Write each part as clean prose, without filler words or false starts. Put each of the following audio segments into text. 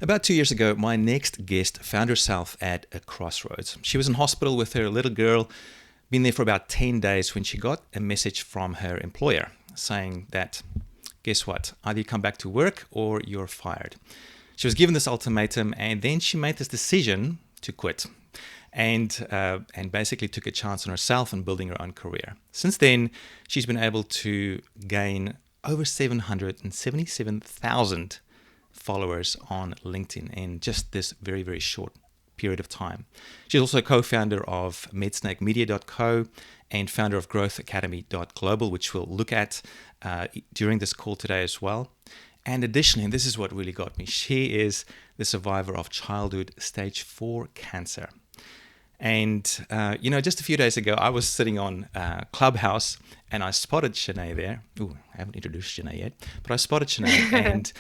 About 2 years ago, my next guest found herself at a crossroads. She was in hospital with her little girl, been there for about 10 days when she got a message from her employer saying that, guess what, either you come back to work or you're fired. She was given this ultimatum, and then she made this decision to quit and basically took a chance on herself and building her own career. Since then, she's been able to gain over 777,000 followers on LinkedIn in just this very, very short period of time. She's also co-founder of medsnakemedia.co and founder of growthacademy.global, which we'll look at during this call today as well. And additionally, and this is what really got me, she is the survivor of childhood stage 4 cancer. And, just a few days ago, I was sitting on Clubhouse and I spotted Shanee there. Ooh, I haven't introduced Shanee yet, but I spotted Shanee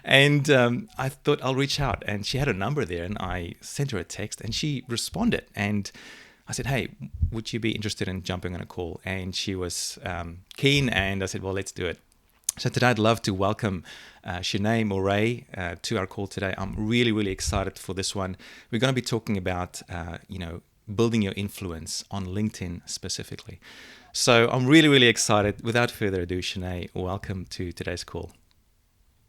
and I thought I'll reach out. And she had a number there and I sent her a text and she responded. And I said, hey, would you be interested in jumping on a call? And she was keen, and I said, well, let's do it. So today I'd love to welcome Shanee Moret to our call today. I'm really, really excited for this one. We're going to be talking about, building your influence on LinkedIn specifically. So I'm really, really excited. Without further ado, Shanee, welcome to today's call.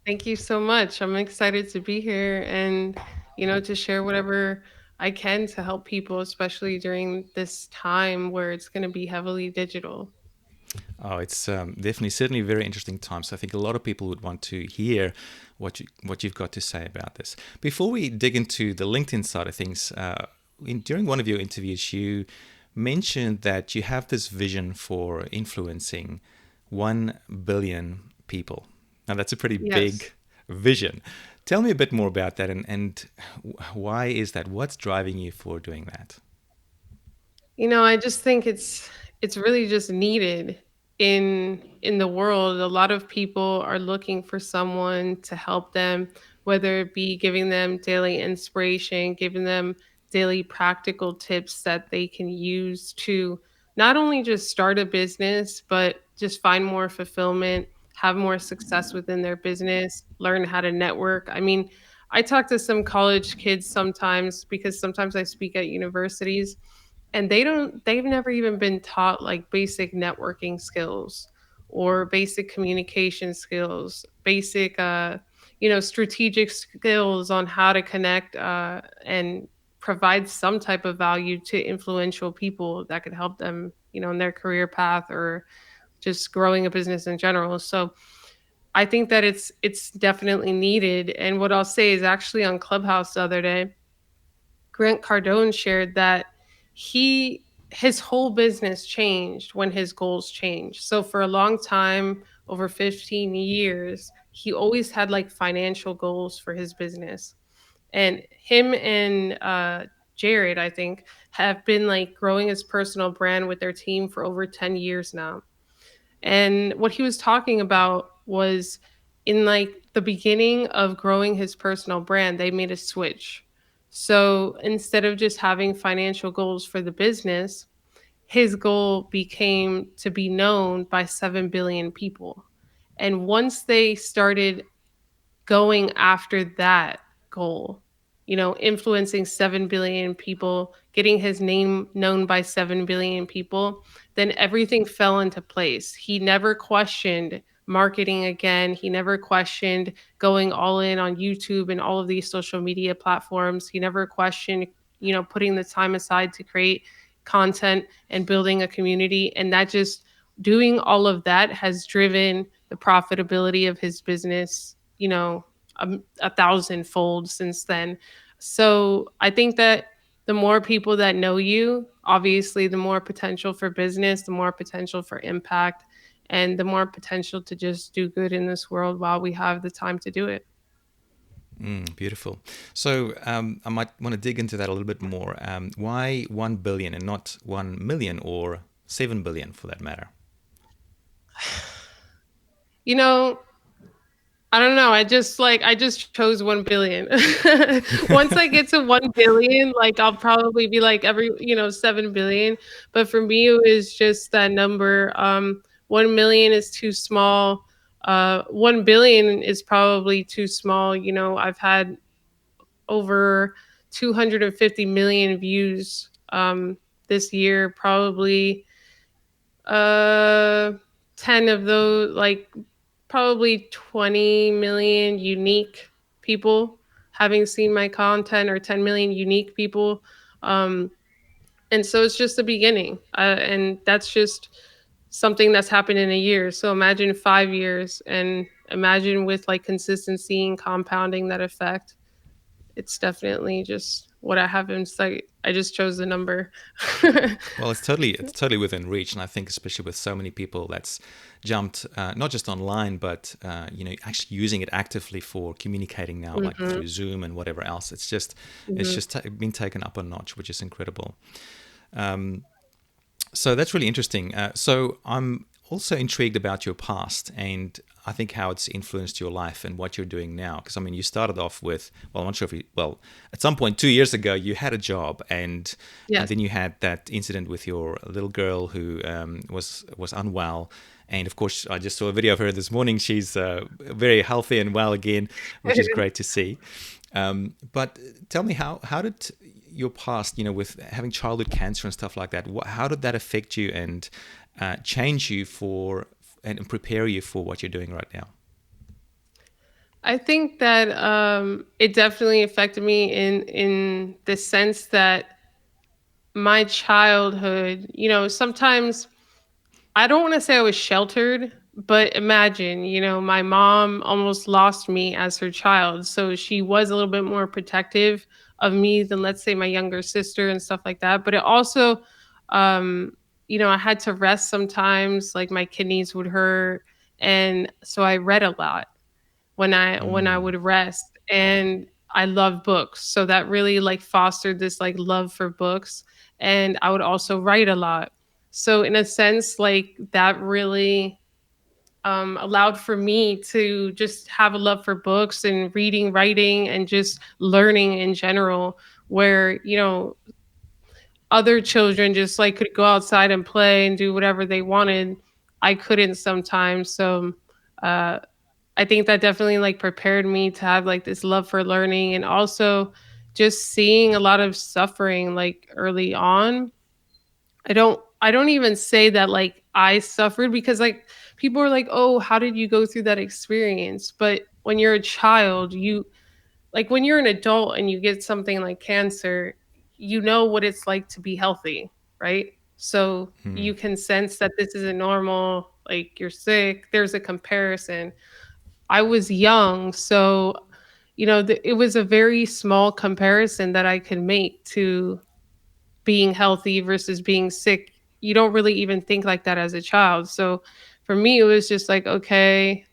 Thank you so much. I'm excited to be here and, to share whatever I can to help people, especially during this time where it's going to be heavily digital. Oh, it's definitely, certainly a very interesting time. So I think a lot of people would want to hear what you've got to say about this. Before we dig into the LinkedIn side of things, during one of your interviews, you mentioned that you have this vision for influencing 1 billion people. Now, that's a pretty Yes. big vision. Tell me a bit more about that, and why is that? What's driving you for doing that? I just think it's really just needed in the world. A lot of people are looking for someone to help them, whether it be giving them daily inspiration, giving them daily practical tips that they can use to not only just start a business, but just find more fulfillment, have more success within their business, learn how to network. I mean, I talk to some college kids sometimes because sometimes I speak at universities, and they've never even been taught like basic networking skills or basic communication skills, basic strategic skills on how to connect and provide some type of value to influential people that could help them, in their career path or just growing a business in general. So I think that it's definitely needed. And what I'll say is, actually, on Clubhouse the other day, Grant Cardone shared that his whole business changed when his goals changed. So for a long time, over 15 years, he always had like financial goals for his business. And him and Jared, I think, have been like growing his personal brand with their team for over 10 years now. And what he was talking about was, in like the beginning of growing his personal brand, they made a switch. So instead of just having financial goals for the business, his goal became to be known by 7 billion people. And once they started going after that goal, influencing 7 billion people, getting his name known by 7 billion people, then everything fell into place. He never questioned marketing again. He never questioned going all in on YouTube and all of these social media platforms. He never questioned, putting the time aside to create content and building a community. And that just doing all of that has driven the profitability of his business, a thousandfold since then. So I think that the more people that know you, obviously, the more potential for business, the more potential for impact, and the more potential to just do good in this world while we have the time to do it. Beautiful. So I might want to dig into that a little bit more. Why 1 billion and not 1 million or 7 billion for that matter? You know, I don't know. I just chose 1 billion. Once I get to 1 billion, like I'll probably be like 7 billion. But for me, it was just that number. 1 million is too small. 1 billion is probably too small. You know, I've had over 250 million views this year, probably uh 10 of those, like probably 20 million unique people having seen my content, or 10 million unique people. Um, and so it's just the beginning. And that's just something that's happened in a year. So imagine 5 years, and imagine with like consistency and compounding that effect. It's definitely just what I have in sight. I just chose the number. Well, it's totally within reach, and I think especially with so many people that's jumped not just online, but actually using it actively for communicating now, like Hmm. through Zoom and whatever else. It's Hmm. just been taken up a notch, which is incredible. So that's really interesting. So I'm also intrigued about your past, and I think how it's influenced your life and what you're doing now. Because I mean, you started off with, well, I'm not sure if you, well, at some point 2 years ago, you had a job, and Yes. then you had that incident with your little girl who was unwell. And of course, I just saw a video of her this morning. She's very healthy and well again, which is great to see. But tell me, how did your past, with having childhood cancer and stuff like that, how did that affect you and change you for and prepare you for what you're doing right now? I think that it definitely affected me in the sense that my childhood, sometimes I don't want to say I was sheltered, but imagine, my mom almost lost me as her child. So she was a little bit more protective of me than, let's say, my younger sister and stuff like that. But it also, um, I had to rest sometimes, like my kidneys would hurt. And so I read a lot when I Mm, would rest, and I love books. So that really like fostered this like love for books, and I would also write a lot. So in a sense, like that really allowed for me to just have a love for books and reading, writing, and just learning in general. Where other children just like could go outside and play and do whatever they wanted, I couldn't sometimes. So uh, I think that definitely like prepared me to have like this love for learning, and also just seeing a lot of suffering like early on. I don't even say that like I suffered, because like people are like, "Oh, how did you go through that experience?" But when you're a child, you like when you're an adult and you get something like cancer, you know what it's like to be healthy, right? So mm, you can sense that this isn't normal, like you're sick. There's a comparison. I was young, so it was a very small comparison that I could make to being healthy versus being sick. You don't really even think like that as a child. So for me, it was just like, okay,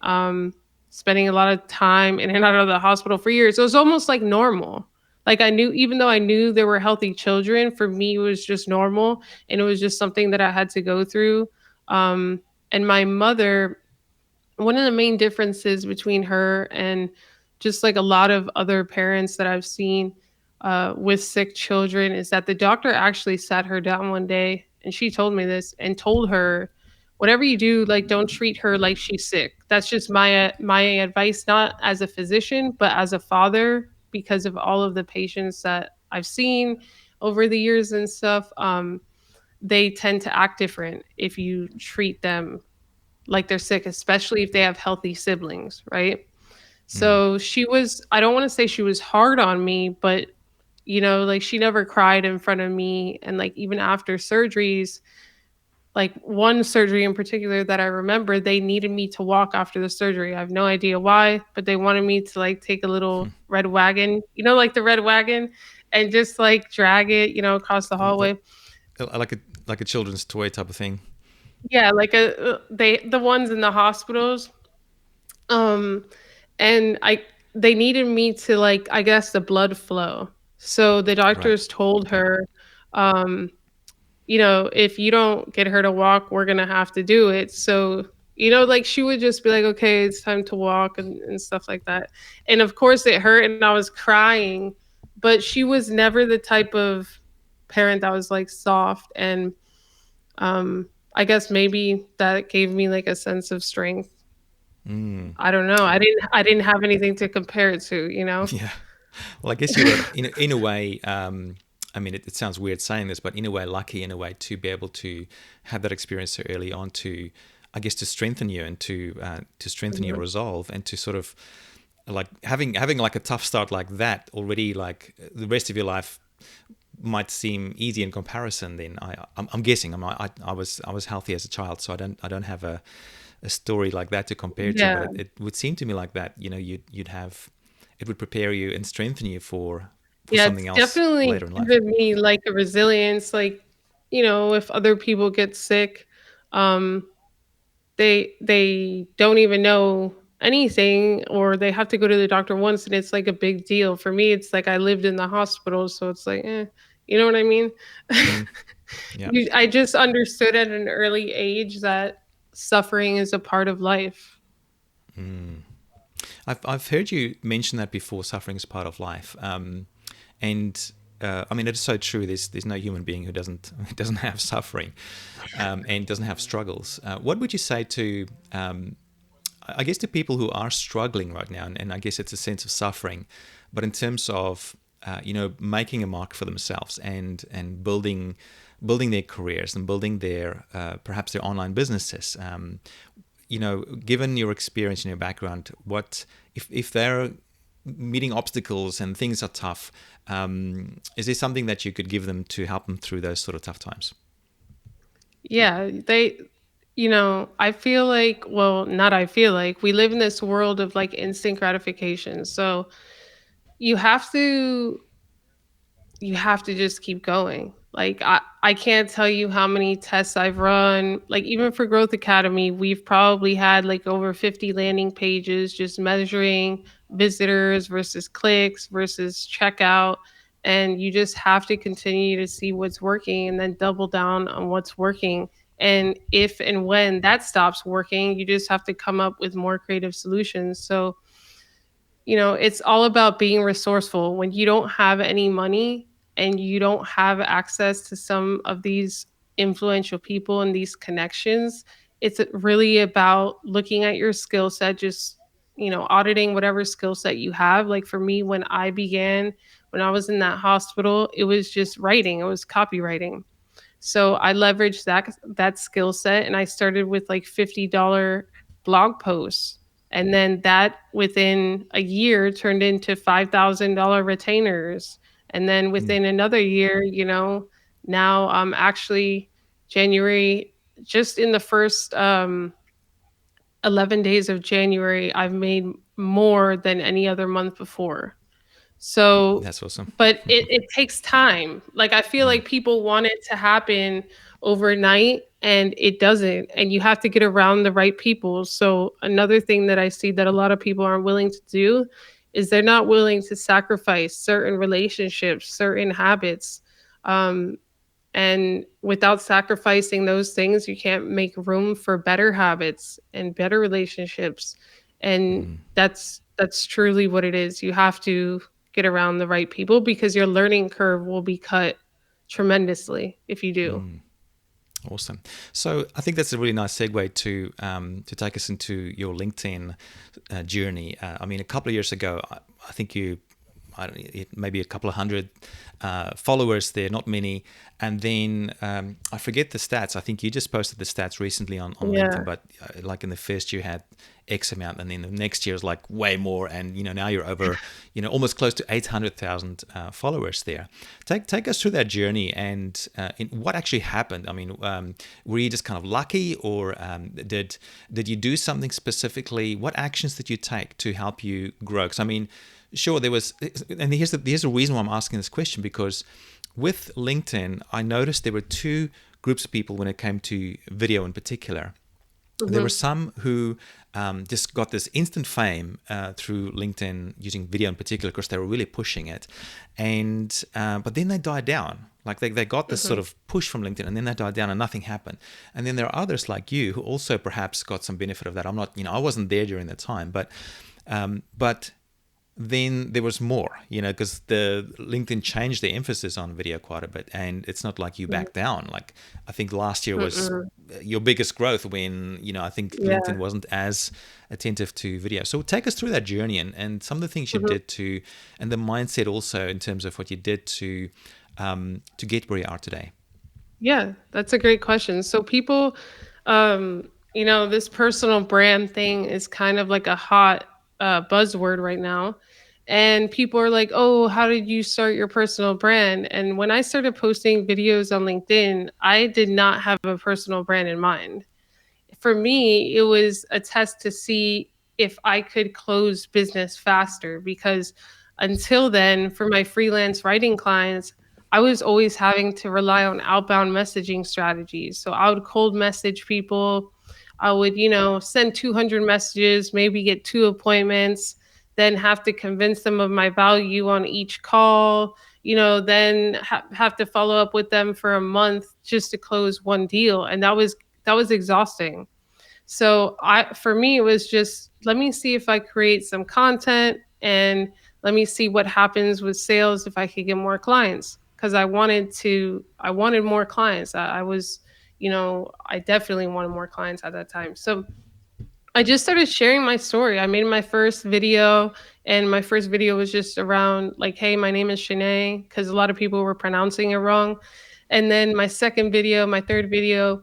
spending a lot of time in and out of the hospital for years. It was almost like normal. Like I knew, even though I knew there were healthy children, for me, it was just normal. And it was just something that I had to go through. Um, and my mother, one of the main differences between her and just like a lot of other parents that I've seen with sick children is that the doctor actually sat her down one day, and she told me this and told her, whatever you do, like don't treat her like she's sick. That's just my advice, not as a physician, but as a father, because of all of the patients that I've seen over the years and stuff. They tend to act different if you treat them like they're sick, especially if they have healthy siblings, right? mm. So I don't want to say she was hard on me, but like she never cried in front of me. And like even after surgeries, like one surgery in particular that I remember, they needed me to walk after the surgery. I have no idea why, but they wanted me to like take a little red wagon, like the red wagon, and just like drag it, across the L- hallway. like a children's toy type of thing. Yeah, like the ones in the hospitals. Um, and they needed me to like, I guess, the blood flow. So the Right. doctors told Okay. her, um, if you don't get her to walk, we're gonna have to do it. So, like she would just be like, okay, it's time to walk and stuff like that. And of course it hurt and I was crying, but she was never the type of parent that was like soft. And I guess maybe that gave me like a sense of strength. Mm. I don't know. I didn't have anything to compare it to, you know? Yeah. Well, I guess you were in a way. I mean, it sounds weird saying this, but in a way, lucky in a way to be able to have that experience so early on to, I guess, to strengthen you and to strengthen your Mhm. resolve and to sort of like having like a tough start like that already. Like the rest of your life might seem easy in comparison. Then I'm guessing I was healthy as a child, so I don't have a story like that to compare to. But Yeah. it would seem to me like that. You'd have it would prepare you and strengthen you for Yeah, it's something else definitely later in life. given me, like, a resilience, like, if other people get sick, um, they don't even know anything, or they have to go to the doctor once, and it's, like, a big deal. For me, it's like I lived in the hospital, so it's like, you know what I mean? Mm, yeah. I just understood at an early age that suffering is a part of life. I've heard you mention that before. Suffering is part of life, and I mean it's so true. There's no human being who doesn't who doesn't have suffering, and doesn't have struggles. What would you say to I guess to people who are struggling right now, and I guess it's a sense of suffering, but in terms of making a mark for themselves and building their careers and building their perhaps their online businesses. Given your experience and your background, what if they're meeting obstacles and things are tough? Is there something that you could give them to help them through those sort of tough times? Yeah, I feel like, well, not I feel like, we live in this world of like instant gratification. So you have to you have to just keep going. Like I can't tell you how many tests I've run. Like even for Growth Academy, we've probably had like over 50 landing pages just measuring visitors versus clicks versus checkout. And you just have to continue to see what's working and then double down on what's working. And if and when that stops working, you just have to come up with more creative solutions. So it's all about being resourceful. When you don't have any money and you don't have access to some of these influential people and these connections, it's really about looking at your skill set, just, auditing whatever skill set you have. Like for me, when I was in that hospital, it was just writing, it was copywriting. So I leveraged that skill set, and I started with like $50 blog posts. And then that within a year turned into $5,000 retainers. And then Mm, within another year, now I'm actually January, just in the first 11 days of January, I've made more than any other month before. So, that's awesome. but it takes time. Like, I feel Mm, like people want it to happen overnight, and it doesn't, and you have to get around the right people. So, another thing that I see that a lot of people aren't willing to do is they're not willing to sacrifice certain relationships, certain habits. Um, and without sacrificing those things, you can't make room for better habits and better relationships. And mm, that's truly what it is. You have to get around the right people because your learning curve will be cut tremendously if you do. mm. Awesome. So I think that's a really nice segue to take us into your LinkedIn journey. I mean, a couple of years ago, I think I don't know, maybe a couple of hundred followers there, not many. And then I forget the stats. I think you just posted the stats recently on LinkedIn, Yeah. but like in the first year had X amount, and then the next year is like way more, and now you're over, almost close to 800,000 followers there. Take us through that journey and what actually happened. I mean, were you just kind of lucky, or did you do something specifically? What actions did you take to help you grow? Because I mean, sure, there was, and here's the reason why I'm asking this question, because with LinkedIn, I noticed there were two groups of people when it came to video in particular. There were Mhm. some who just got this instant fame through LinkedIn using video in particular because they were really pushing it, and but then they died down. Like they got this sort Mhm. of push from LinkedIn, and then they died down, and nothing happened. And then there are others like you who also perhaps got some benefit of that. I'm not, I wasn't there during that time, but then there was more, because the LinkedIn changed the emphasis on video quite a bit, and it's not like you back down. Like, I think last year was Mm-mm. your biggest growth when, I think LinkedIn Yeah. wasn't as attentive to video. So take us through that journey and some of the things you Mhm. did and the mindset also in terms of what you did to get where you are today. Yeah, that's a great question. So people, this personal brand thing is kind of like a hot buzzword right now. And people are like, oh, how did you start your personal brand? And when I started posting videos on LinkedIn, I did not have a personal brand in mind. For me, it was a test to see if I could close business faster because until then, for my freelance writing clients, I was always having to rely on outbound messaging strategies. So I would cold message people. I would, send 200 messages, maybe get two appointments, then have to convince them of my value on each call, then have to follow up with them for a month just to close one deal. And that was exhausting. So for me it was just let me see if I create some content and let me see what happens with sales if I could get more clients because I wanted more clients. I was, I definitely wanted more clients at that time. So I just started sharing my story. I made my first video, and my first video was just around like, "Hey, my name is Shanee," because a lot of people were pronouncing it wrong. And then my second video, my third video,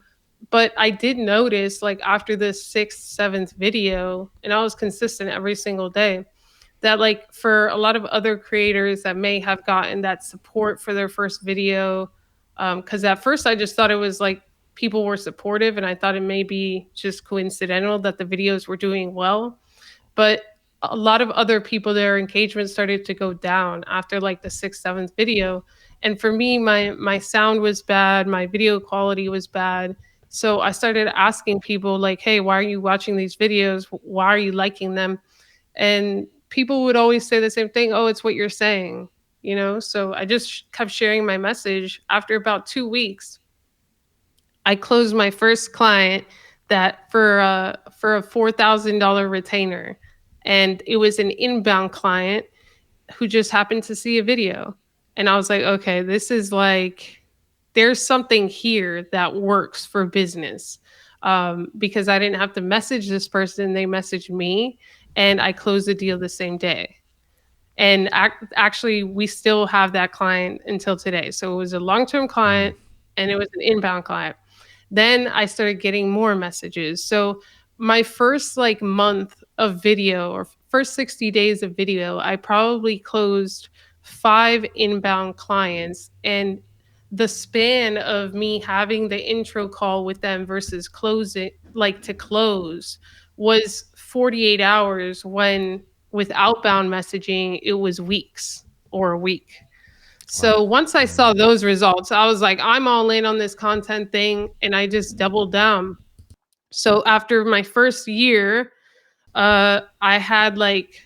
but I did notice like after the sixth, seventh video, and I was consistent every single day, that like for a lot of other creators that may have gotten that support for their first video, because at first I just thought it was like people were supportive and I thought it may be just coincidental that the videos were doing well, but a lot of other people, their engagement started to go down after like the sixth, seventh video. And for me, my sound was bad, my video quality was bad. So I started asking people like, hey, why are you watching these videos? Why are you liking them? And people would always say the same thing, oh, it's what you're saying, So I just kept sharing my message. After about 2 weeks, I closed my first client that for a $4,000 retainer, and it was an inbound client who just happened to see a video, and I was like, okay, this is like there's something here that works for business, because I didn't have to message this person; they messaged me, and I closed the deal the same day. And actually, we still have that client until today. So it was a long-term Mm. client, and it was an inbound client. Then I started getting more messages. So my first like month of video or first 60 days of video, I probably closed 5 inbound clients. And the span of me having the intro call with them versus closing, like to close, was 48 hours when with outbound messaging, it was weeks or a week. Wow. So once I saw those results, I was like, I'm all in on this content thing. And I just doubled down. So after my first year, I had like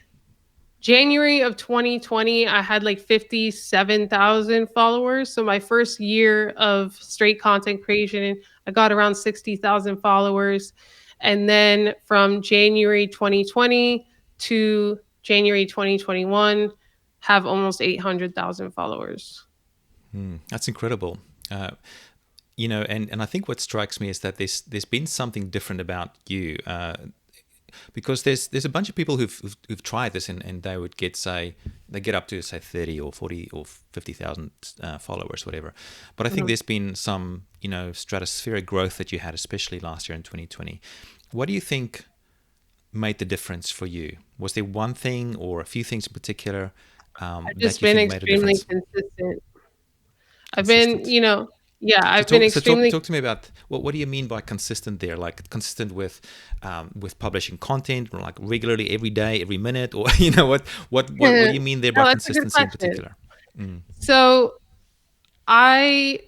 January of 2020, I had like 57,000 followers. So my first year of straight content creation, I got around 60,000 followers. And then from January 2020 to January 2021, have almost 800,000 followers. That's incredible. Uh, and I think what strikes me is that there's been something different about you, because there's a bunch of people who've tried this and they would get up to say 30 or 40 or 50,000 followers, whatever. But I think Mhm. there's been some stratospheric growth that you had, especially last year in 2020. What do you think made the difference for you? Was there one thing or a few things in particular I've that just you been think made a extremely difference? consistent. I've been, Consistent. yeah, So I've been talk extremely. to me about what do you mean by consistent there? Like consistent with publishing content, or like regularly every day, every minute, or what do you mean there by No, that's a good consistency in question. particular? Mm. So I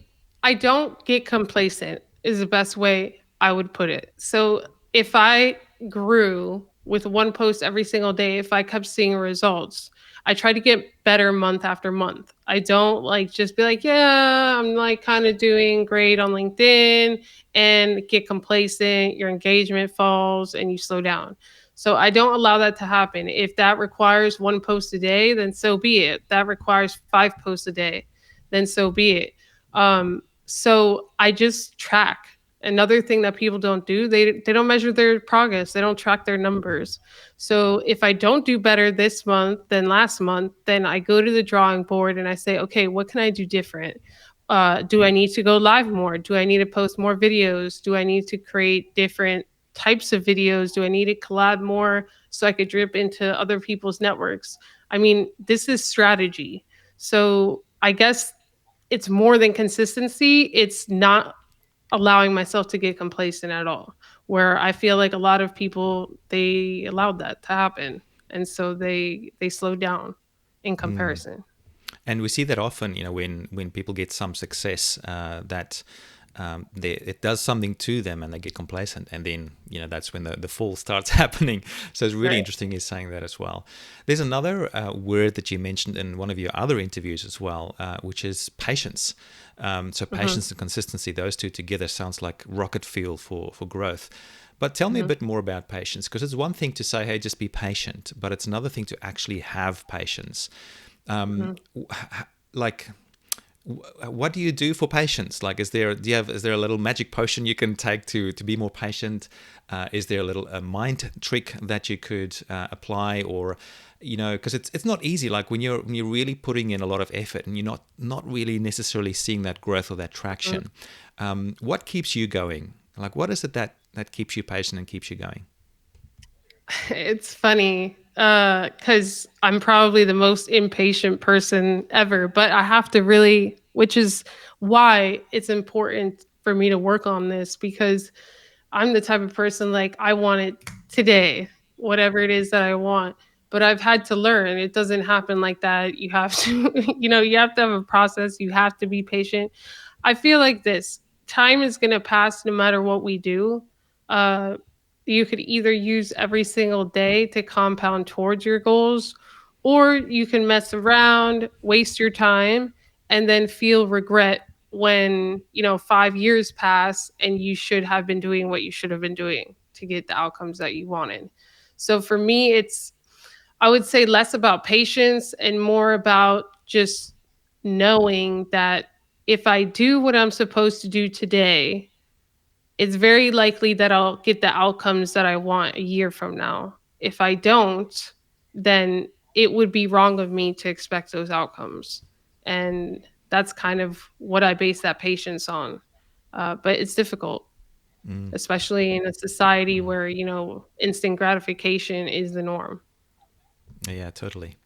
I don't get complacent is the best way I would put it. So if I grew with one post every single day, if I kept seeing results, I try to get better month after month. I don't like just be like, yeah, I'm like kind of doing great on LinkedIn and get complacent, your engagement falls and you slow down. So I don't allow that to happen. If that requires one post a day, then so be it. That requires 5 posts a day, then so be it. So I just track. Another thing that people don't do, they don't measure their progress. They don't track their numbers. So if I don't do better this month than last month, then I go to the drawing board and I say, okay, what can I do different? Do I need to go live more? Do I need to post more videos? Do I need to create different types of videos? Do I need to collab more so I could drip into other people's networks? I mean, this is strategy. So I guess it's more than consistency. It's not allowing myself to get complacent at all. Where I feel like a lot of people they allowed that to happen, and so they slowed down in comparison. And we see that often, when people get some success, that it does something to them and they get complacent, and then that's when the fall starts happening. So it's really Right. interesting you're saying that as well. There's another word that you mentioned in one of your other interviews as well, which is patience. So Hmm. patience and consistency, those two together sounds like rocket fuel for growth. But tell me a Hmm. bit more about patience, because it's one thing to say, hey, just be patient, but it's another thing to actually have patience. Hmm. Like, what do you do for patience? Like, is there a little magic potion you can take to be more patient? Is there a little mind trick that you could apply, or because it's not easy. Like when you're really putting in a lot of effort and you're not really necessarily seeing that growth or that traction. What keeps you going? Like, what is it that keeps you patient and keeps you going? It's funny because I'm probably the most impatient person ever, but I have to really, which is why it's important for me to work on this because I'm the type of person like I want it today, whatever it is that I want. But I've had to learn it doesn't happen like that. You have to, you have to have a process. You have to be patient. I feel like this time is going to pass no matter what we do. Uh, you could either use every single day to compound towards your goals, or you can mess around, waste your time, and then feel regret when 5 years pass and you should have been doing what you should have been doing to get the outcomes that you wanted. So for me, it's I would say less about patience and more about just knowing that if I do what I'm supposed to do today, it's very likely that I'll get the outcomes that I want a year from now. If I don't, then it would be wrong of me to expect those outcomes. And that's kind of what I base that patience on. But it's difficult, especially in a society where, instant gratification is the norm. Yeah, totally.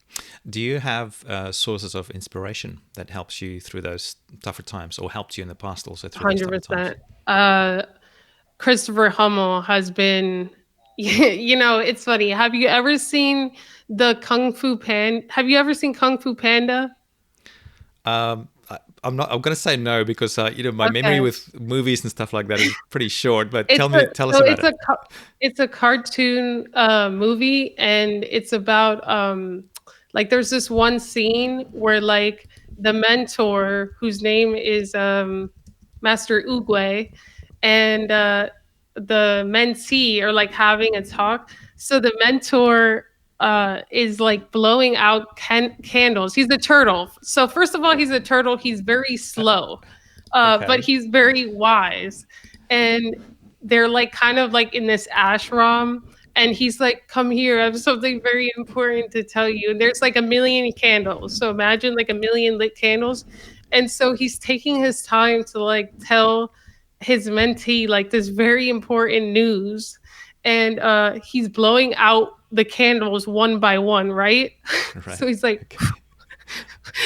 Do you have sources of inspiration that helps you through those tougher times, or helped you in the past also through those tougher times? 100%. Christopher Hummel has been it's funny. Have you ever seen the Kung Fu Pan? Have you ever seen Kung Fu Panda? I'm not. I'm gonna say no because my memory Okay. with movies and stuff like that is pretty short. But It's a tell us so about it's it. a it's a cartoon movie, and it's about like there's this one scene where like the mentor whose name is Master Oogway and the mentee are like having a talk. So the mentor is like blowing out candles. He's a turtle. So first of all, he's a turtle. He's very slow, but Okay. he's very wise. And they're like kind of like in this ashram. And he's like, come here, I have something very important to tell you. And there's like a million candles. So imagine like a million lit candles. And so he's taking his time to like tell his mentee like this very important news. And he's blowing out the candles one by one, right? Right. So he's like,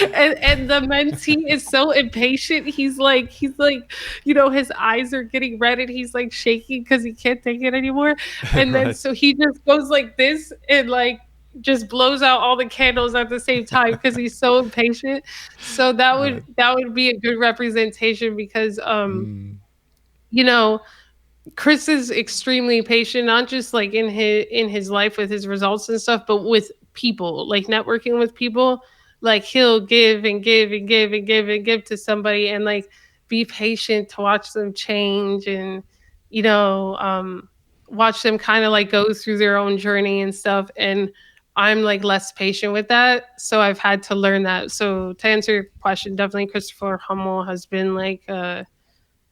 Okay. and the mentee is so impatient. He's like, his eyes are getting red and he's like shaking because he can't take it anymore. And then Right. so he just goes like this and like just blows out all the candles at the same time because he's so impatient. So that would Right. that would be a good representation because Mm. you know Chris is extremely patient, not just like in his life with his results and stuff, but with people, like networking with people. Like he'll give and give and give and give and give to somebody and like be patient to watch them change and you know, um watch them kind of like go through their own journey and stuff. And I'm like less patient with that. So I've had to learn that. So to answer your question, definitely Christopher Hummel has been like,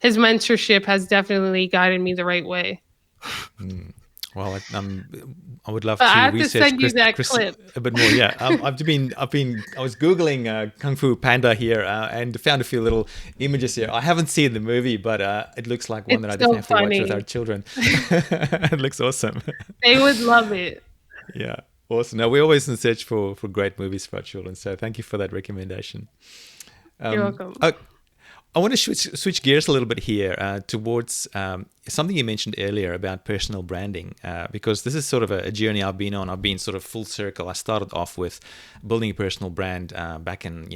his mentorship has definitely guided me the right way. Mm. Well, I would love But I to have to research send you that Chris clip. a bit more. Yeah, I was googling Kung Fu Panda here and found a few little images here. I haven't seen the movie, but it looks like one that It's I definitely so have to watch with our funny. children. It looks awesome. They would love it. Yeah, awesome. Now we're always in search for great movies for our children. So thank you for that recommendation. You're Um, welcome. uh, I want to switch gears a little bit here towards something you mentioned earlier about personal branding, because this is sort of a journey I've been on. I've been sort of full circle. I started off with building a personal brand back in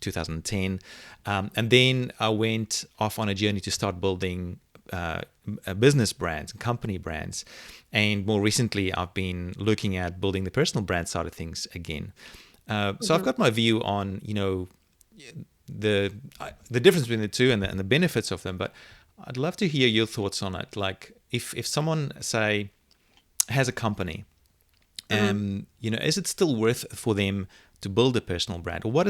2010, and then I went off on a journey to start building business brands and company brands. And more recently, I've been looking at building the personal brand side of things again. So I've Mhm. got my view on the the difference between the two and the benefits of them. But I'd love to hear your thoughts on it. Like if someone say has a company, Mhm. is it still worth for them to build a personal brand, or what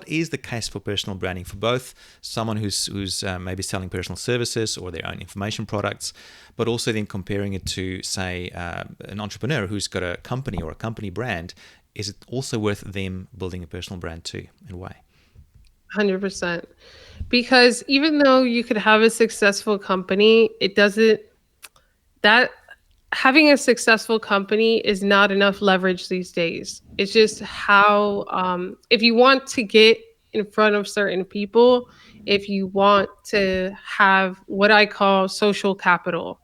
is the case for personal branding for both someone who's maybe selling personal services or their own information products, but also then comparing it to say an entrepreneur who's got a company or a company brand? Is it also worth them building a personal brand too, and why? 100%. Because even though you could have a successful company, it doesn't that having a successful company is not enough leverage these days. It's just how, if you want to get in front of certain people, if you want to have what I call social capital.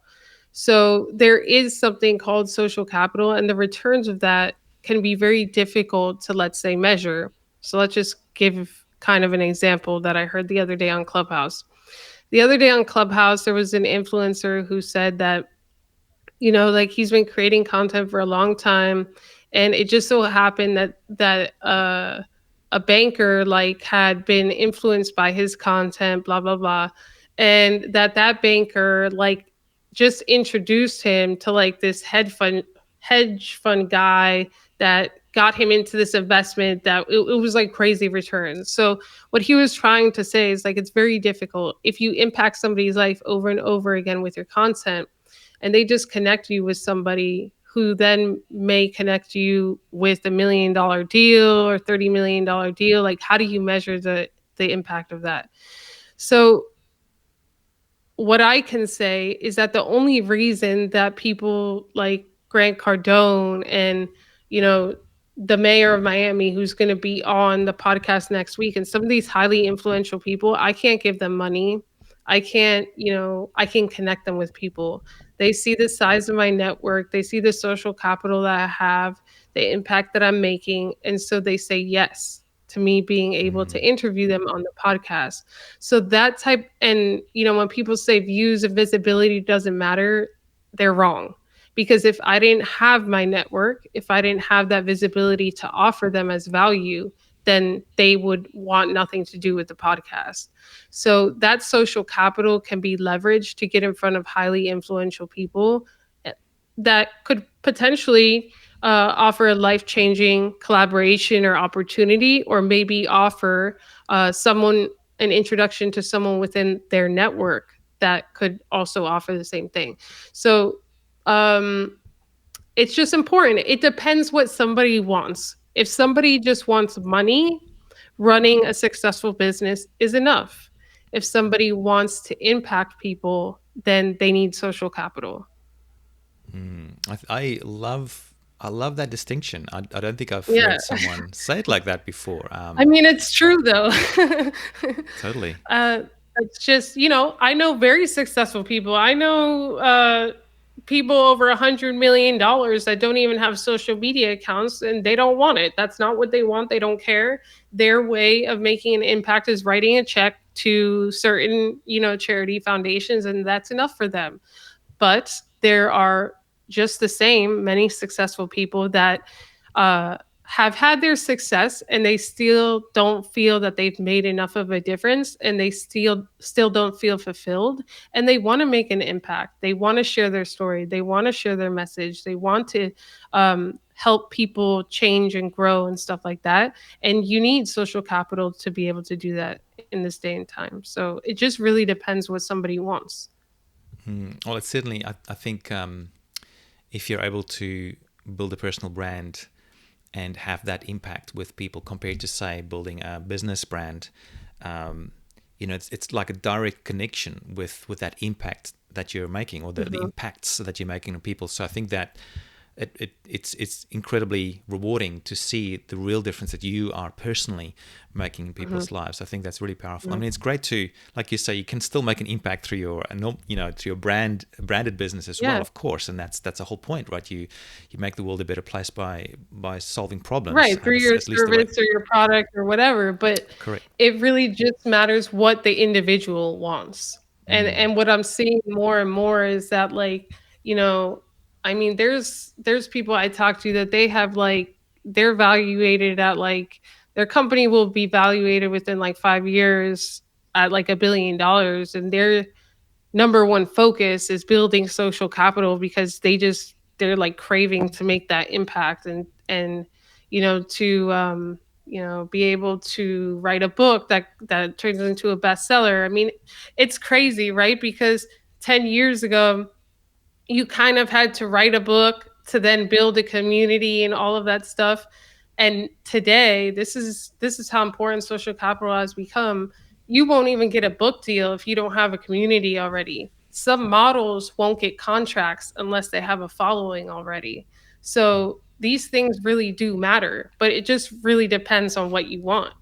So there is something called social capital, and the returns of that can be very difficult to, let's say, measure. So let's just give kind of an example that I heard the other day on Clubhouse. The other day on Clubhouse, there was an influencer who said that, like he's been creating content for a long time, and it just so happened that a banker like had been influenced by his content, blah blah blah, and that banker like just introduced him to like this hedge fund guy that got him into this investment that it was like crazy returns. So what he was trying to say is like it's very difficult if you impact somebody's life over and over again with your content, and they just connect you with somebody who then may connect you with $1 million deal or $30 million deal. Like, how do you measure the impact of that? So what I can say is that the only reason that people like Grant Cardone and, you know, the mayor of Miami, who's going to be on the podcast next week, and some of these highly influential people, I can't give them money. I can't, I can connect them with people. They see the size of my network, they see the social capital that I have, the impact that I'm making. And so they say yes to me being able to Mm, interview them on the podcast. So that type, and when people say views and visibility doesn't matter, they're wrong. Because if I didn't have my network, if I didn't have that visibility to offer them as value, then they would want nothing to do with the podcast. So that social capital can be leveraged to get in front of highly influential people that could potentially offer a life changing collaboration or opportunity, or maybe offer someone an introduction to someone within their network that could also offer the same thing. So um, it's just important. It depends what somebody wants. If somebody just wants money, running a successful business is enough. If somebody wants to impact people, then they need social capital. I love that distinction. I don't think I've Yeah. heard someone say it like that before. I mean, it's true though. Totally. uh, it's just, I know very successful people. I know people over $100 million that don't even have social media accounts, and they don't want it. That's not what they want. They don't care. Their way of making an impact is writing a check to certain, charity foundations, and that's enough for them. But there are just the same many successful people that have had their success and they still don't feel that they've made enough of a difference, and they still don't feel fulfilled, and they want to make an impact. They want to share their story, they want to share their message, they want to help people change and grow and stuff like that. And you need social capital to be able to do that in this day and time. So it just really depends what somebody wants. Well, it's certainly, I think if you're able to build a personal brand and have that impact with people compared to, say, building a business brand, it's like a direct connection with that impact that you're making, or the Mhm. impacts that you're making on people. So I think that it's incredibly rewarding to see the real difference that you are personally making in Mhm. people's lives. I think that's really powerful. I Mhm. mean, it's great to, like you say, you can still make an impact through your, through your branded business as well, Yeah. of course, and that's the whole point, right? You make the world a better place by solving problems. Right, through That's your at least the way. service or your product or whatever, but Correct. it really just matters what the individual wants. And what I'm seeing more and more is that, like, you know, I mean, there's people I talk to that they have, like, they're valuated at, like, their company will be valuated within like 5 years at like $1 billion, and they're number one focus is building social capital because they're like craving to make that impact, and to be able to write a book that turns into a bestseller. I mean, it's crazy, right? Because 10 years ago you kind of had to write a book to then build a community and all of that stuff. And today, this is how important social capital has become. You won't even get a book deal if you don't have a community already. Some models won't get contracts unless they have a following already. So these things really do matter, but it just really depends on what you want.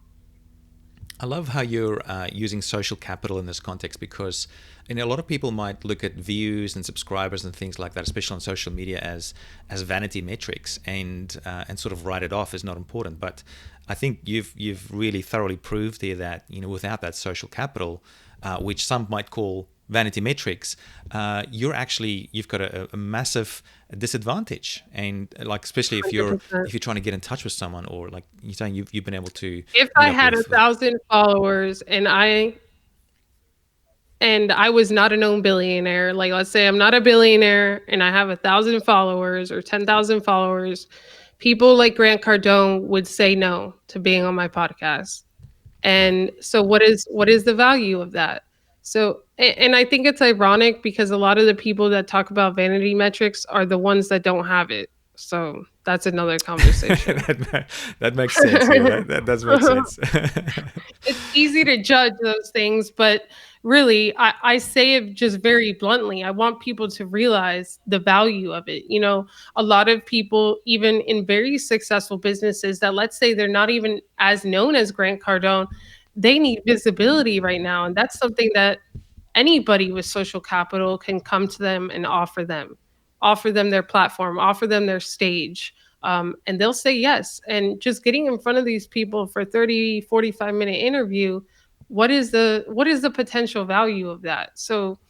I love how you're using social capital in this context, because a lot of people might look at views and subscribers and things like that, especially on social media, as vanity metrics, and sort of write it off as not important. But I think you've really thoroughly proved here that without that social capital, which some might call vanity metrics, you've got a massive disadvantage. And like, especially if you're 100%. if you're trying to get in touch with someone, or like you're saying, you've been able to If meet I up had a with. thousand followers and I was not a known billionaire. Like, let's say I'm not a billionaire and I have 1,000 followers or 10,000 followers. People like Grant Cardone would say no to being on my podcast. Right. And so what is the value of that? So and I think it's ironic because a lot of the people that talk about vanity metrics are the ones that don't have it. So that's another conversation. That makes sense. Yeah, that does make sense. It's easy to judge those things, but really, I say it just very bluntly. I want people to realize the value of it. A lot of people, even in very successful businesses, that let's say they're not even as known as Grant Cardone, they need visibility right now. And that's something that anybody with social capital can come to them and offer them their platform, offer them their stage. And they'll say yes. And just getting in front of these people for 30, 45-minute interview, what is the potential value of that? So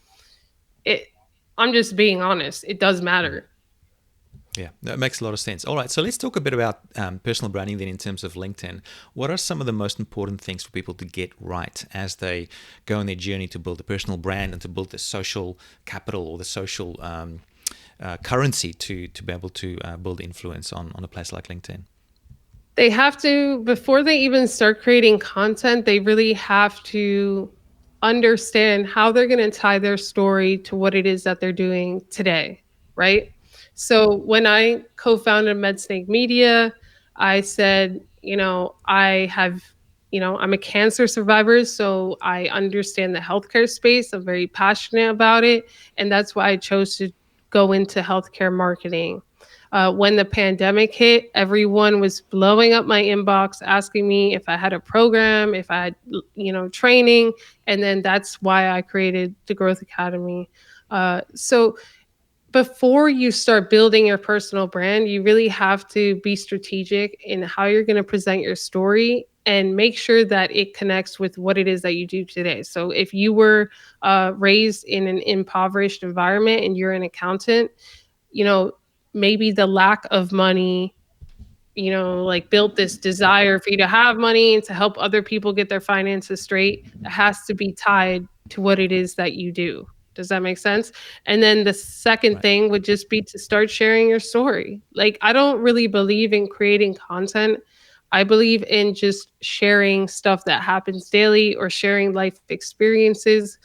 it I'm just being honest, it does matter. Yeah, that makes a lot of sense. All right, so let's talk a bit about personal branding then in terms of LinkedIn. What are some of the most important things for people to get right as they go on their journey to build a personal brand and to build the social capital, or the social currency to be able to build influence on a place like LinkedIn? They have to, before they even start creating content, they really have to understand how they're going to tie their story to what it is that they're doing today, right? So when I co-founded MedSnake Media, I said, I'm a cancer survivor, so I understand the healthcare space. I'm very passionate about it, and that's why I chose to go into healthcare marketing. When the pandemic hit, everyone was blowing up my inbox asking me if I had a program, if I had, training. And then that's why I created the Growth Academy. So before you start building your personal brand, you really have to be strategic in how you're going to present your story and make sure that it connects with what it is that you do today. So if you were raised in an impoverished environment and you're an accountant, you know, maybe the lack of money like built this desire for you to have money and to help other people get their finances straight, it has to be tied to what it is that you do. Does that make sense? And then the second Right. thing would just be to start sharing your story. Like, I don't really believe in creating content. I believe in just sharing stuff that happens daily or sharing life experiences,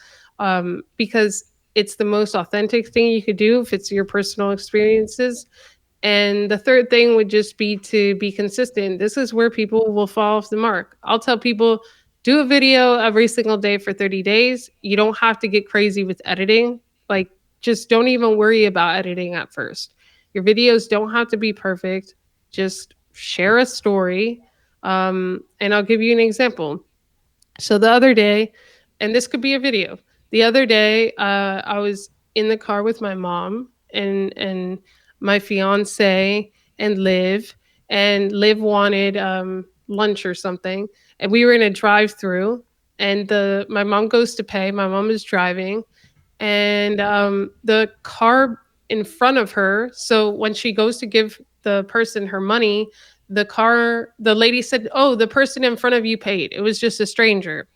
because it's the most authentic thing you could do if it's your personal experiences. And the third thing would just be to be consistent. This is where people will fall off the mark. I'll tell people, do a video every single day for 30 days. You don't have to get crazy with editing. Like, just don't even worry about editing at first. Your videos don't have to be perfect. Just share a story. And I'll give you an example. So the other day, and this could be a video. The other day, I was in the car with my mom and my fiance and Liv wanted lunch or something, and we were in a drive-through. And the my mom goes to pay. My mom is driving, and the car in front of her. So when she goes to give the person her money, the lady said, "Oh, the person in front of you paid. It was just a stranger."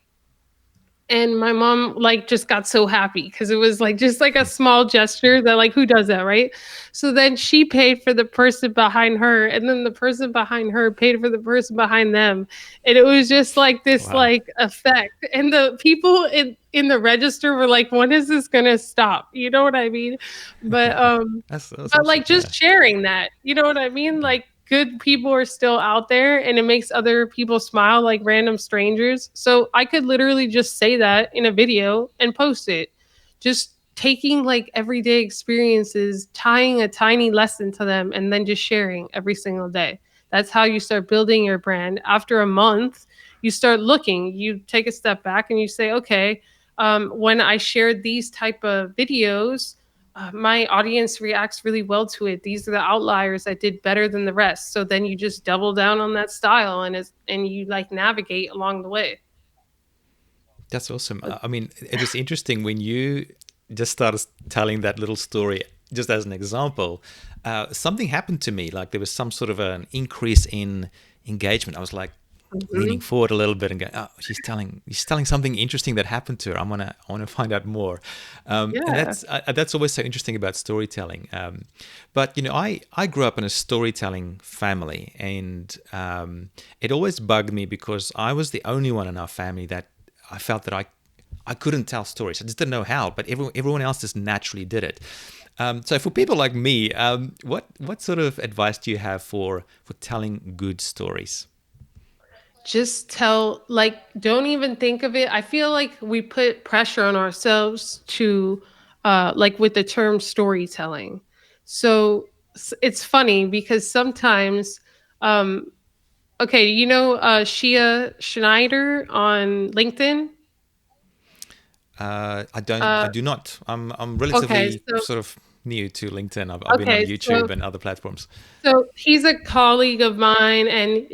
And my mom like just got so happy because it was like just like a small gesture that, like, who does that, right? So then she paid for the person behind her, and then the person behind her paid for the person behind them. And it was just like this Wow. like effect. And the people in the register were like, when is this gonna stop? You know what I mean? But That's but, awesome. like, Yeah. just sharing that, you know what I mean? Like, good people are still out there, and it makes other people smile, like random strangers. So I could literally just say that in a video and post it. Just taking, like, everyday experiences, tying a tiny lesson to them, and then just sharing every single day. That's how you start building your brand. After a month, you start looking, you take a step back and you say, "Okay, when I shared these type of videos, my audience reacts really well to it. These are the outliers that did better than the rest." So then you just double down on that style, and you like navigate along the way. That's awesome. But I mean, it was interesting when you just started telling that little story. Just as an example, something happened to me. Like there was some sort of an increase in engagement. I was like leaning mhm. forward a little bit and going, "Oh, she's telling something interesting that happened to her. I wanna find out more." And Yeah. that's always so interesting about storytelling. But I grew up in a storytelling family, and it always bugged me because I was the only one in our family that I felt that I couldn't tell stories. I just didn't know how, but everyone else just naturally did it. So for people like me, what sort of advice do you have for telling good stories? Just tell, like, don't even think of it. I feel like we put pressure on ourselves to like with the term storytelling. So it's funny because sometimes um okay, Shia Schneider on LinkedIn? I Uh do not. I'm okay, relatively so sort of new to LinkedIn. I've been on okay, so YouTube and other platforms. So he's a colleague of mine, and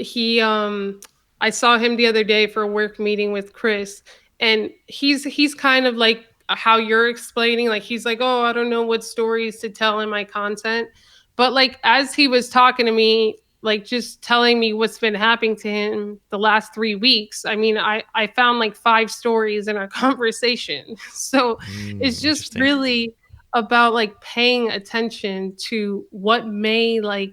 I saw him the other day for a work meeting with Chris, and he's kind of like how you're explaining. Like, he's like, "Oh, I don't know what stories to tell in my content," but like as he was talking to me, like just telling me what's been happening to him the last 3 weeks. I mean, I found like 5 stories in our conversation. So it's just Interesting. really about like paying attention to what may like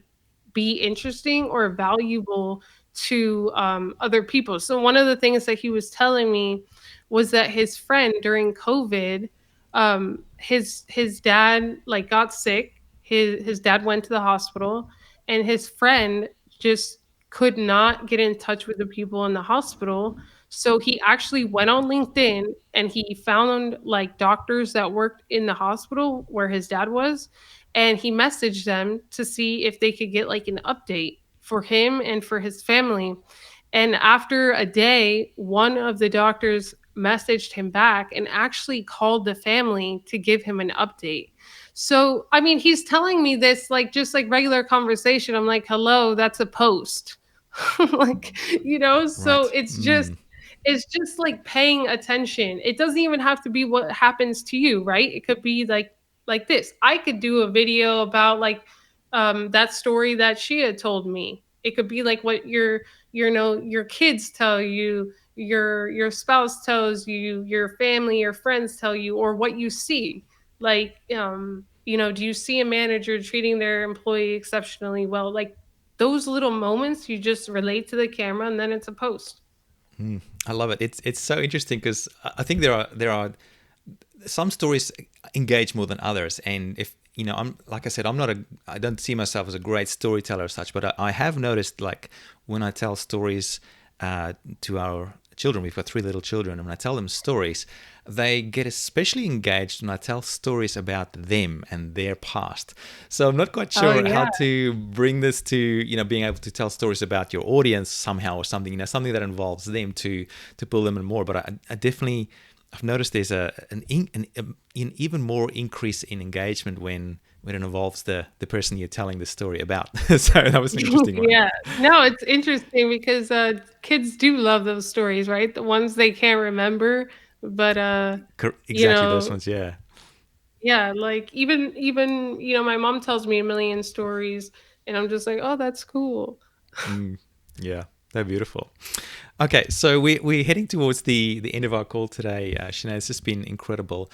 be interesting or valuable to other people. So one of the things that he was telling me was that his friend during COVID, his dad like got sick. His dad went to the hospital, and his friend just could not get in touch with the people in the hospital. So he actually went on LinkedIn and he found like doctors that worked in the hospital where his dad was, and he messaged them to see if they could get like an update for him and for his family. And after a day, one of the doctors messaged him back and actually called the family to give him an update. So, I mean, he's telling me this like just like regular conversation. I'm like, "Hello, that's a post." Like, so Right. it's just like paying attention. It doesn't even have to be what happens to you, right? It could be like this. I could do a video about like that story that she had told me. It could be like what your kids tell you, your spouse tells you, your family, your friends tell you, or what you see. Like, do you see a manager treating their employee exceptionally well? Like those little moments, you just relate to the camera, and then it's a post. I love it. It's so interesting because I think there are some stories engage more than others, and if I'm like I said, I don't see myself as a great storyteller as such, but I have noticed, like, when I tell stories to our children, we've got three little children, and when I tell them stories, they get especially engaged when I tell stories about them and their past. So I'm not quite Oh sure how yeah. to bring this to being able to tell stories about your audience somehow, or something, something that involves them to pull them in more. But I definitely, I've noticed there's an even more increase in engagement when it involves the person you're telling the story about. So that was an interesting one. Yeah. No, it's interesting because kids do love those stories, right? The ones they can't remember, but you Exactly those know, ones, yeah. yeah, like even my mom tells me a million stories, and I'm just like, "Oh, that's cool." Yeah, they're beautiful. Okay, so we're heading towards the end of our call today, Shanee. It's just been incredible.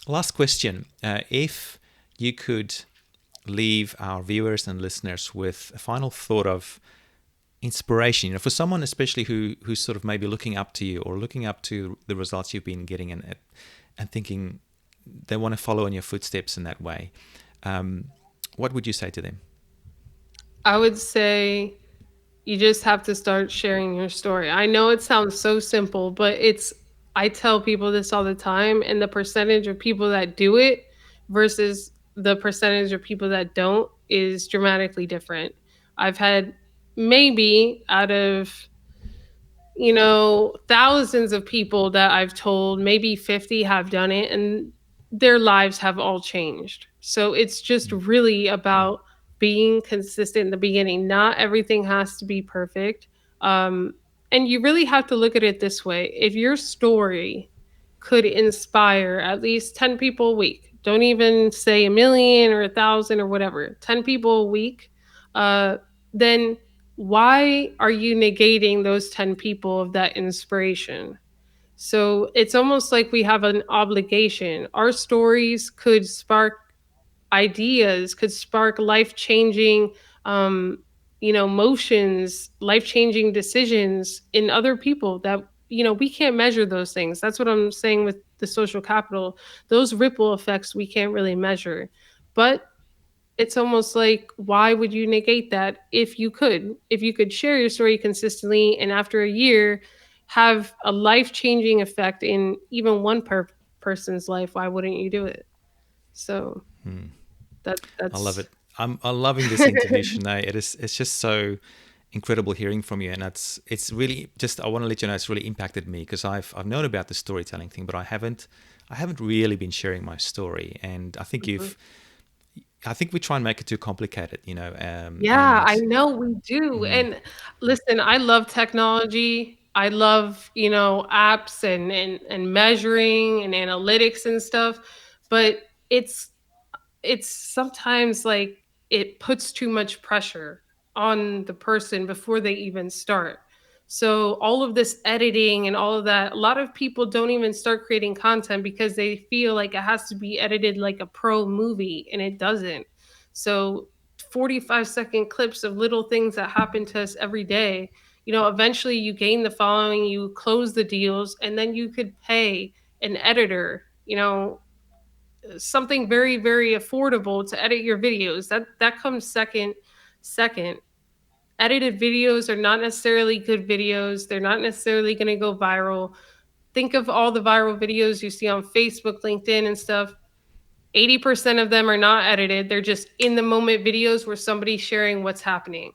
Last question. If you could leave our viewers and listeners with a final thought of inspiration, for someone especially who's sort of maybe looking up to you, or looking up to the results you've been getting, and thinking they want to follow in your footsteps in that way, what would you say to them? I would say you just have to start sharing your story. I know it sounds so simple, but I tell people this all the time, and the percentage of people that do it versus the percentage of people that don't is dramatically different. I've had maybe out of thousands of people that I've told, maybe 50 have done it, and their lives have all changed. So it's just really about being consistent in the beginning. Not everything has to be perfect. Um, and you really have to look at it this way. If your story could inspire at least 10 people a week, don't even say a million or a thousand or whatever, 10 people a week, then why are you negating those 10 people of that inspiration? So it's almost like we have an obligation. Our stories could spark ideas, could spark life changing, motions, life changing decisions in other people that, we can't measure those things. That's what I'm saying with the social capital. Those ripple effects we can't really measure. But it's almost like, why would you negate that if you could? If you could share your story consistently and after a year have a life-changing effect in even one person's life, why wouldn't you do it? So I love that's it. I'm loving this interview, Shanae. It's just so incredible hearing from you, and it's really just, I want to let you know, it's really impacted me, because I've known about the storytelling thing, but I haven't really been sharing my story, and Mhm. I think we try and make it too complicated, Yeah, I and know we do. mm, And listen, I love technology. I love, apps and measuring and analytics and stuff, but it's it's sometimes like it puts too much pressure on the person before they even start. So all of this editing and all of that, a lot of people don't even start creating content because they feel like it has to be edited like a pro movie, and it doesn't. So 45-second clips of little things that happen to us every day, eventually you gain the following, you close the deals, and then you could pay an editor, something very very affordable to edit your videos. That comes second. Edited videos are not necessarily good videos. They're not necessarily going to go viral. Think of all the viral videos you see on Facebook, LinkedIn, and stuff. 80% of them are not edited. They're just in the moment videos where somebody's sharing what's happening,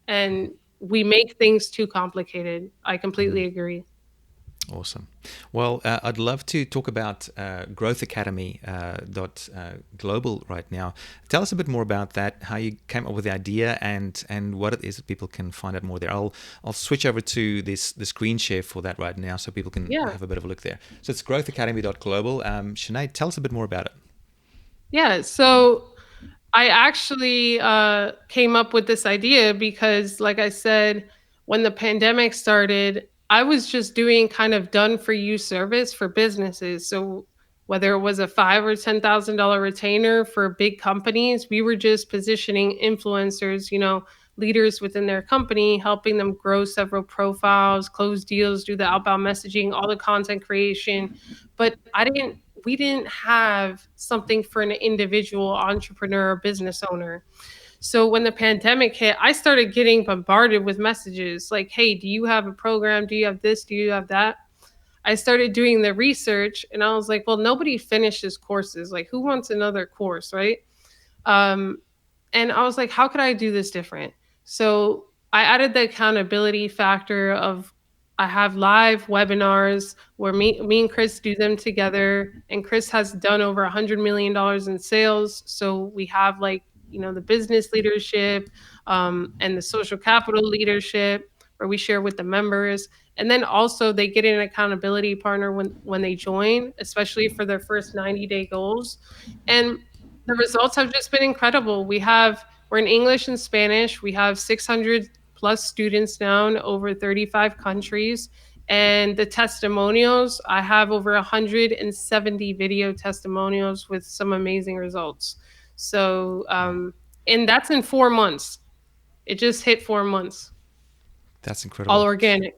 and we make things too complicated. I completely agree. awesome. Well, I'd love to talk about Growth Academy global right now. Tell us a bit more about that, how you came up with the idea, and what it is that people can find out more there. I'll switch over to the screen share for that right now, so people can Yeah. have a bit of a look there. So it's growthacademy.global. Shanae, tell us a bit more about it. Yeah. So I actually came up with this idea because, like I said, when the pandemic started, I was just doing kind of done for you service for businesses. So whether it was a five or $10,000 retainer for big companies, we were just positioning influencers, leaders within their company, helping them grow several profiles, close deals, do the outbound messaging, all the content creation. But we didn't have something for an individual entrepreneur or business owner. So when the pandemic hit, I started getting bombarded with messages like, "Hey, do you have a program? Do you have this? Do you have that?" I started doing the research and I was like, "Well, nobody finishes courses. Like, who wants another course, right?" Um, and I was like, how could I do this different? So I added the accountability factor of I have live webinars where me and Chris do them together. And Chris has done over $100 million in sales. So we have like, the business leadership and the social capital leadership where we share with the members. And then also they get an accountability partner when they join, especially for their first 90-day goals. And the results have just been incredible. We're in English and Spanish. We have 600 plus students now in over 35 countries. And the testimonials, I have over 170 video testimonials with some amazing results. So, Wow, and that's in 4 months. It just hit 4 months, that's all incredible. organic.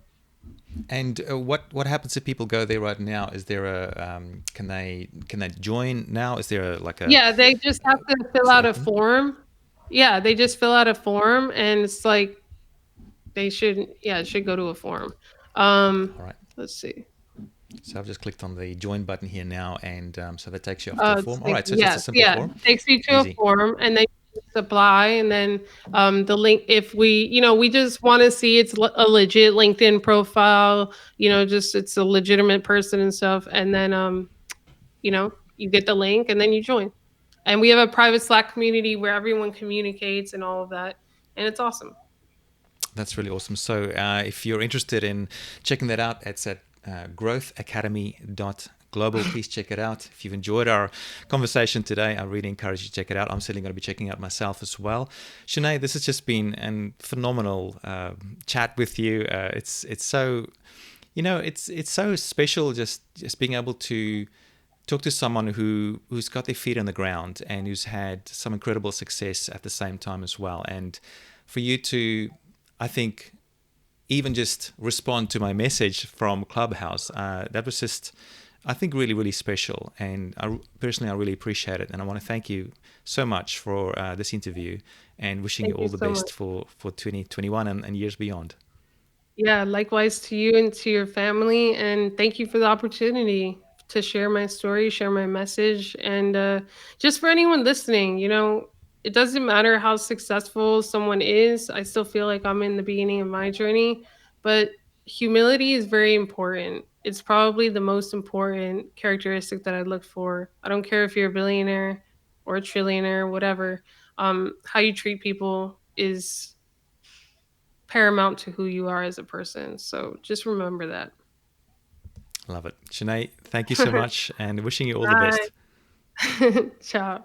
And what happens if people go there right now? Is there a can they join now? Is there like a Yeah, they just have to fill is it out a open? form. Yeah, they just fill out a form and it's like they should, yeah, it should go to a forum. All right. Let's see. So I've just clicked on the join button here now, and so that takes you off to a It's form. All like, right, so it's just a yes, simple yeah, form, takes you to a easy. forum, and then you just apply, and then the link. If we just want to see it's a legit LinkedIn profile, just it's a legitimate person and stuff, and then you get the link, and then you join. And we have a private Slack community where everyone communicates and all of that, and it's awesome. That's really awesome. So if you're interested in checking that out, it's at growthacademy.global. Please check it out. If you've enjoyed our conversation today, I really encourage you to check it out. I'm certainly going to be checking out myself as well. Shanee, this has just been a phenomenal chat with you. It's so it's so special just being able to talk to someone who's got their feet on the ground and who's had some incredible success at the same time as well. And for you to, I think, even just respond to my message from Clubhouse, that was just, I think, really, really special. And personally, I really appreciate it. And I want to thank you so much for this interview and wishing you Thank you all the so much. best for 2021 and years beyond. Yeah, likewise to you and to your family. And thank you for the opportunity to share my story, share my message. And just for anyone listening, it doesn't matter how successful someone is. I still feel like I'm in the beginning of my journey, but humility is very important. It's probably the most important characteristic that I look for. I don't care if you're a billionaire or a trillionaire, whatever. How you treat people is paramount to who you are as a person. So just remember that. Love it. Shanee, thank you so much and wishing you all the Bye. best. Ciao.